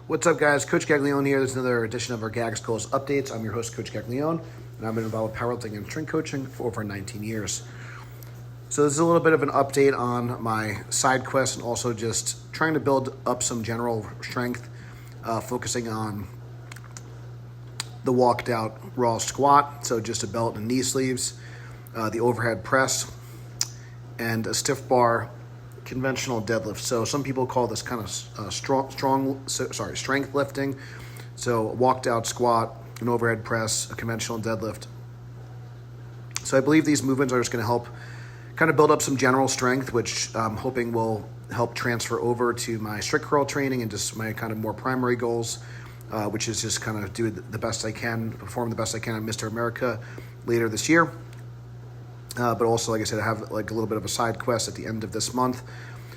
What's up, guys? Coach Gaglione here. This is another edition of our Gags Goals Updates. I'm your host, Coach Gaglione, and I've been involved with powerlifting and strength coaching for over 19 years. So this is a little bit of an update on my side quest and also just trying to build up some general strength, focusing on the walked out raw squat, so just a belt and knee sleeves, the overhead press, and a stiff bar conventional deadlift. So some people call this kind of strength lifting. So walked out squat, an overhead press, a conventional deadlift. So I believe these movements are just going to help kind of build up some general strength, which I'm hoping will help transfer over to my strict curl training and just my kind of more primary goals, which is just kind of do the best I can, perform the best I can at Mr. America later this year. But also, like I said, I have like a little bit of a side quest at the end of this month.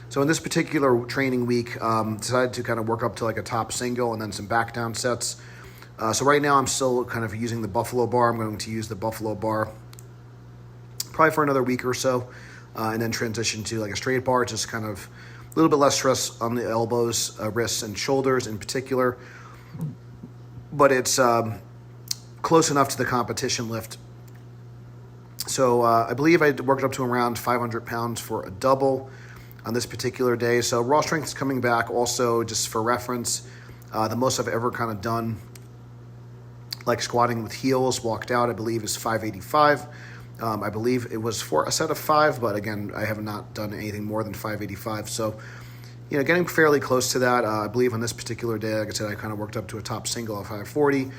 So in this particular training week, decided to kind of work up to like a top single and then some back down sets. So right now I'm still kind of using the buffalo bar. I'm going to use the buffalo bar probably for another week or so, and then transition to like a straight bar, just kind of a little bit less stress on the elbows, wrists, and shoulders in particular. But it's close enough to the competition lift. So I believe I worked up to around 500 pounds for a double on this particular day. So raw strength is coming back. Also, just for reference, the most I've ever kind of done, like squatting with heels, walked out, I believe is 585. I believe it was for a set of 5, but again, I have not done anything more than 585. So, getting fairly close to that. I believe on this particular day, like I said, I kind of worked up to a top single of 540.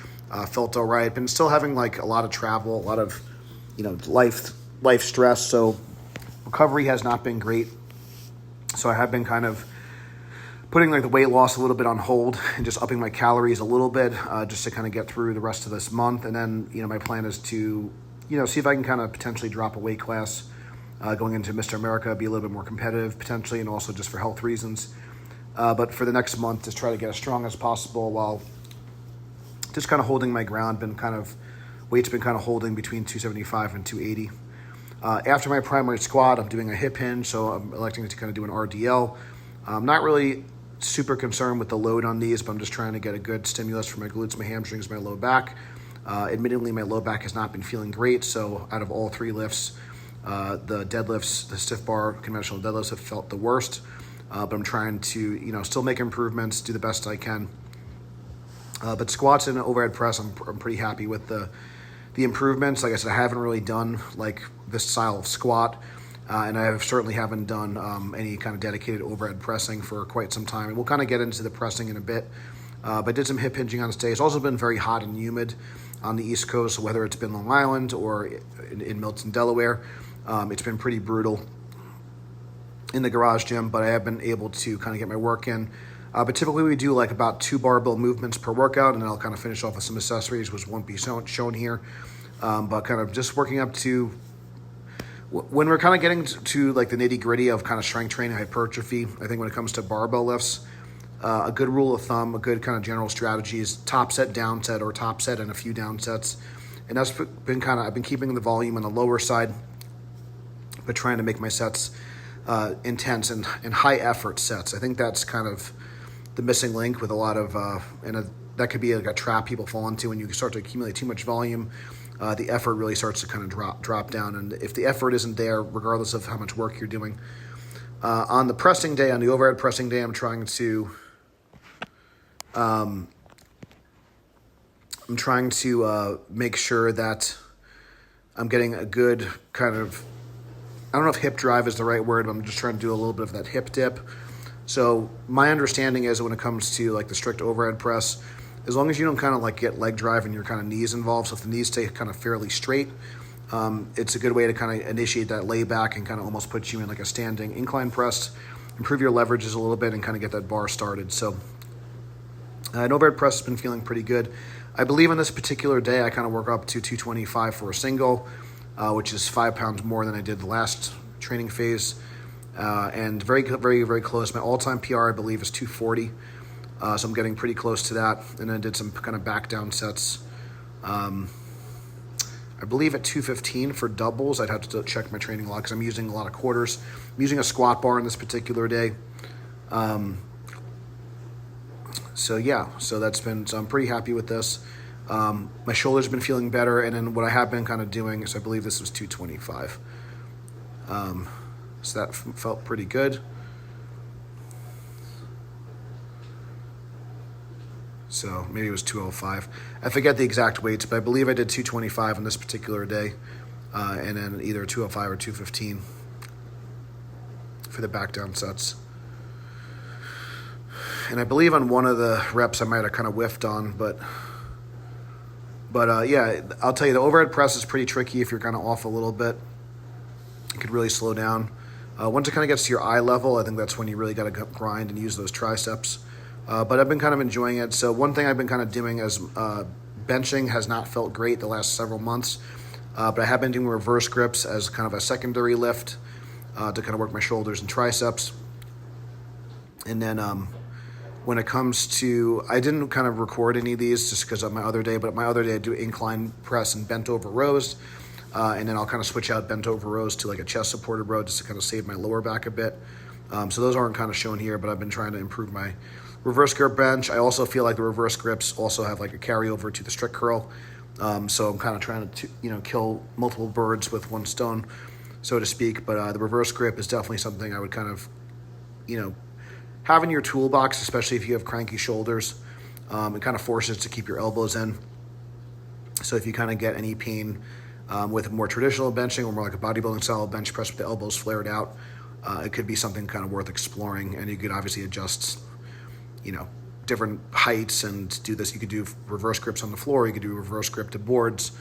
Felt all right. Been still having like a lot of travel, a lot of life stress. So recovery has not been great. So I have been kind of putting like the weight loss a little bit on hold and just upping my calories a little bit, just to kind of get through the rest of this month. And then, my plan is to, see if I can kind of potentially drop a weight class, going into Mr. America, be a little bit more competitive potentially, and also just for health reasons. But for the next month, just try to get as strong as possible while just kind of holding my ground. Weight's been kind of holding between 275 and 280. After my primary squat, I'm doing a hip hinge, so I'm electing to kind of do an RDL. I'm not really super concerned with the load on these, but I'm just trying to get a good stimulus for my glutes, my hamstrings, my low back. Admittedly, my low back has not been feeling great, so out of all 3 lifts, the deadlifts, the stiff bar, conventional deadlifts have felt the worst. But I'm trying to, still make improvements, do the best I can. But squats and overhead press, I'm pretty happy with the improvements. Like I said, I haven't really done like this style of squat, and I certainly haven't done any kind of dedicated overhead pressing for quite some time. And we'll kind of get into the pressing in a bit. But I did some hip hinging on this day. It's also been very hot and humid on the East Coast, whether it's been Long Island or in Milton, Delaware. It's been pretty brutal in the garage gym, but I have been able to kind of get my work in. But typically we do like about 2 barbell movements per workout, and then I'll kind of finish off with some accessories, which won't be shown here. But kind of just working up to, when we're kind of getting to like the nitty gritty of kind of strength training, hypertrophy, I think when it comes to barbell lifts, a good rule of thumb, a good kind of general strategy is top set, down set, or top set and a few down sets. And that's been I've been keeping the volume on the lower side, but trying to make my sets intense and high effort sets. I think that's kind of the missing link with a lot of, that could be like a trap people fall into when you start to accumulate too much volume. The effort really starts to kind of drop down. And if the effort isn't there, regardless of how much work you're doing, on the pressing day, on the overhead pressing day, I'm trying to make sure that I'm getting a good kind of, I don't know if hip drive is the right word, but I'm just trying to do a little bit of that hip dip. So my understanding is when it comes to like the strict overhead press, as long as you don't kind of like get leg drive and your kind of knees involved, so if the knees stay kind of fairly straight, it's a good way to kind of initiate that lay back and kind of almost put you in like a standing incline press, improve your leverages a little bit and kind of get that bar started. So an overhead press has been feeling pretty good. I believe on this particular day, I kind of work up to 225 for a single, which is 5 pounds more than I did the last training phase. And very, very, very close. My all-time PR, I believe, is 240. So I'm getting pretty close to that. And then I did some kind of back down sets. I believe at 215 for doubles. I'd have to check my training log because I'm using a lot of quarters. I'm using a squat bar on this particular day. So yeah, so I'm pretty happy with this. My shoulder's been feeling better, and then what I have been kind of doing is I believe this was 225. So that felt pretty good. So maybe it was 205. I forget the exact weights, but I believe I did 225 on this particular day, and then either 205 or 215 for the back down sets. And I believe on one of the reps I might have kind of whiffed on, but yeah, I'll tell you, the overhead press is pretty tricky if you're kind of off a little bit. It could really slow down. Once it kind of gets to your eye level, I think that's when you really got to grind and use those triceps. But I've been kind of enjoying it. So one thing I've been kind of doing is benching has not felt great the last several months, but I have been doing reverse grips as kind of a secondary lift to kind of work my shoulders and triceps. And then when it comes to, I didn't kind of record any of these just because of my other day, but my other day I do incline press and bent over rows. And then I'll kind of switch out bent over rows to like a chest supported row just to kind of save my lower back a bit. So those aren't kind of shown here, but I've been trying to improve my reverse grip bench. I also feel like the reverse grips also have like a carryover to the strict curl. So I'm kind of trying to, kill multiple birds with one stone, so to speak. But the reverse grip is definitely something I would kind of, have in your toolbox, especially if you have cranky shoulders. It kind of forces to keep your elbows in. So if you kind of get any pain with more traditional benching or more like a bodybuilding style bench press with the elbows flared out, it could be something kind of worth exploring. And you could obviously adjust, different heights and do this. You could do reverse grips on the floor. You could do reverse grip to boards.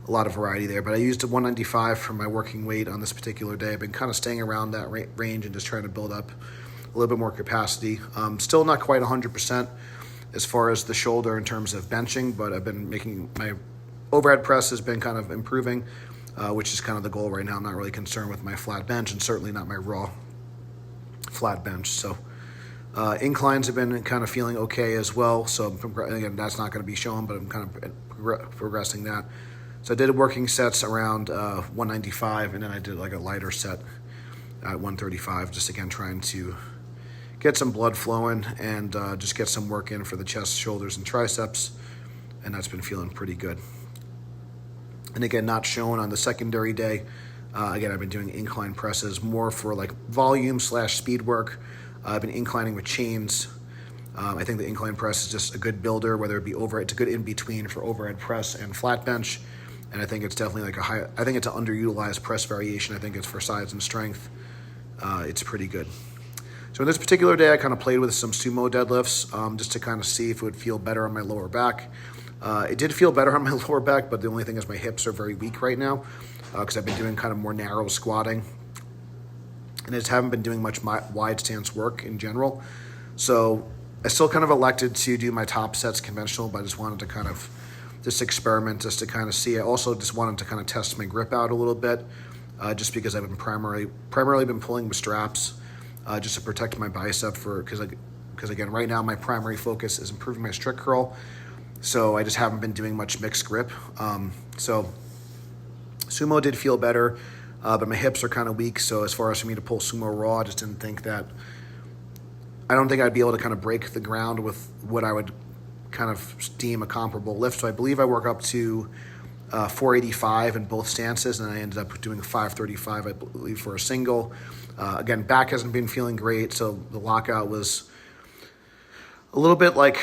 A lot of variety there. But I used a 195 for my working weight on this particular day. I've been kind of staying around that range and just trying to build up a little bit more capacity. Still not quite 100% as far as the shoulder in terms of benching, but I've been making my overhead press has been kind of improving, which is kind of the goal right now. I'm not really concerned with my flat bench and certainly not my raw flat bench. So inclines have been kind of feeling okay as well. So again, that's not going to be shown, but I'm kind of progressing that. So I did working sets around 195, and then I did like a lighter set at 135, just again trying to get some blood flowing and just get some work in for the chest, shoulders, and triceps, and that's been feeling pretty good. And again, not shown on the secondary day. Again, I've been doing incline presses more for like volume / speed work. I've been inclining with chains. I think the incline press is just a good builder, whether it be overhead. It's a good in-between for overhead press and flat bench. And I think it's definitely like I think it's an underutilized press variation. I think it's for size and strength. It's pretty good. So in this particular day, I kind of played with some sumo deadlifts just to kind of see if it would feel better on my lower back. It did feel better on my lower back, but the only thing is my hips are very weak right now because I've been doing kind of more narrow squatting. And I just haven't been doing much wide stance work in general. So I still kind of elected to do my top sets conventional, but I just wanted to kind of just experiment just to kind of see. I also just wanted to kind of test my grip out a little bit just because I've been primarily been pulling with straps just to protect my bicep because again, right now my primary focus is improving my strict curl. So I just haven't been doing much mixed grip. So sumo did feel better, but my hips are kind of weak. So as far as for me to pull sumo raw, I just didn't think that, I don't think I'd be able to kind of break the ground with what I would kind of deem a comparable lift. So I believe I work up to 485 in both stances, and I ended up doing 535, I believe, for a single. Again, back hasn't been feeling great, so the lockout was a little bit like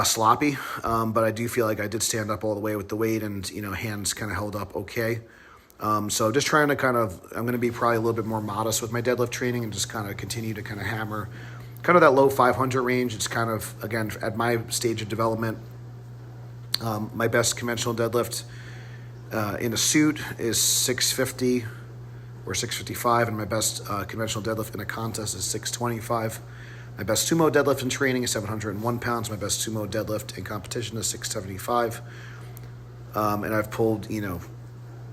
sloppy, but I do feel like I did stand up all the way with the weight, and hands kind of held up okay. So just trying to I'm going to be probably a little bit more modest with my deadlift training and just kind of continue to kind of hammer kind of that low 500 range. It's kind of, again, at my stage of development, my best conventional deadlift in a suit is 650 or 655, and my best conventional deadlift in a contest is 625. My best sumo deadlift in training is 701 pounds. My best sumo deadlift in competition is 675. And I've pulled,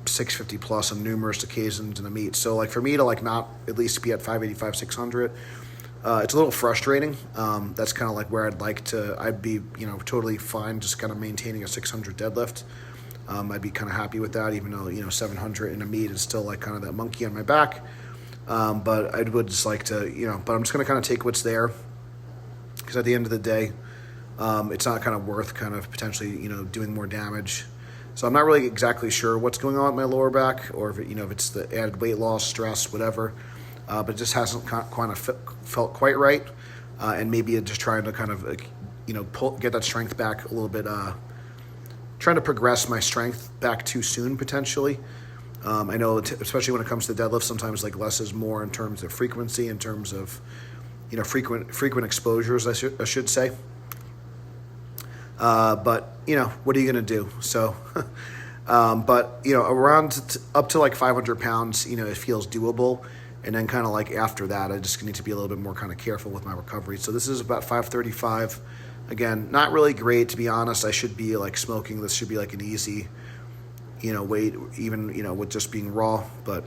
650 plus on numerous occasions in the meet. So like for me to like not at least be at 585, 600, it's a little frustrating. That's kind of like where I'd be, totally fine just kind of maintaining a 600 deadlift. I'd be kind of happy with that, even though, 700 in a meet is still like kind of that monkey on my back. But I would just like to, but I'm just going to kind of take what's there, because at the end of the day, it's not kind of worth kind of potentially, doing more damage. So I'm not really exactly sure what's going on with my lower back, or if if it's the added weight loss, stress, whatever. But it just hasn't kind of felt quite right, and maybe just trying to kind of get that strength back a little bit. Trying to progress my strength back too soon potentially. I know, especially when it comes to deadlift, sometimes like less is more in terms of frequency, in terms of frequent exposures, I should say. But what are you gonna do? So, but around up to like 500 pounds, it feels doable. And then kind of like after that, I just need to be a little bit more kind of careful with my recovery. So this is about 535. Again, not really great, to be honest. I should be like smoking. This should be like an easy, weight, even, with just being raw. But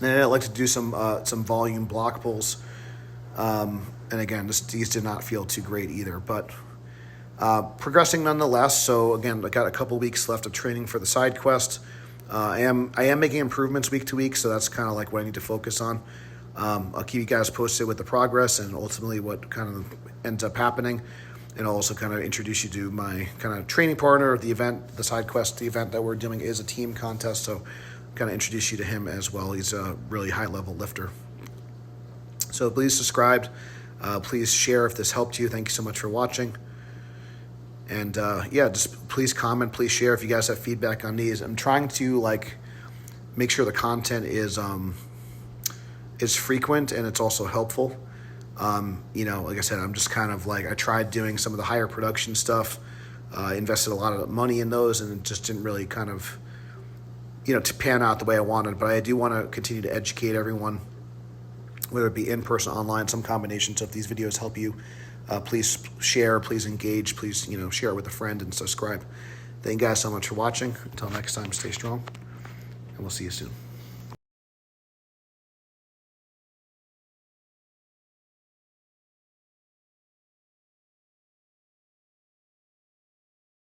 then I like to do some volume block pulls. And again, these did not feel too great either, but progressing nonetheless. So again, I got a couple weeks left of training for the side quest. I am making improvements week to week, so that's kind of like what I need to focus on. I'll keep you guys posted with the progress and ultimately what kind of ends up happening, and I'll also kind of introduce you to my kind of training partner of the event, the side quest. The event that we're doing is a team contest, so kind of introduce you to him as well. He's a really high level lifter. So please subscribe, please share if this helped you. Thank you so much for watching. And just please comment, please share if you guys have feedback on these. I'm trying to make sure the content is frequent and it's also helpful. Like I said, I'm just kind of I tried doing some of the higher production stuff, invested a lot of money in those, and it just didn't really kind of, to pan out the way I wanted. But I do want to continue to educate everyone, whether it be in person, online, some combination. So if these videos help you, please share, please engage, please, share it with a friend and subscribe. Thank you guys so much for watching. Until next time, stay strong, and we'll see you soon.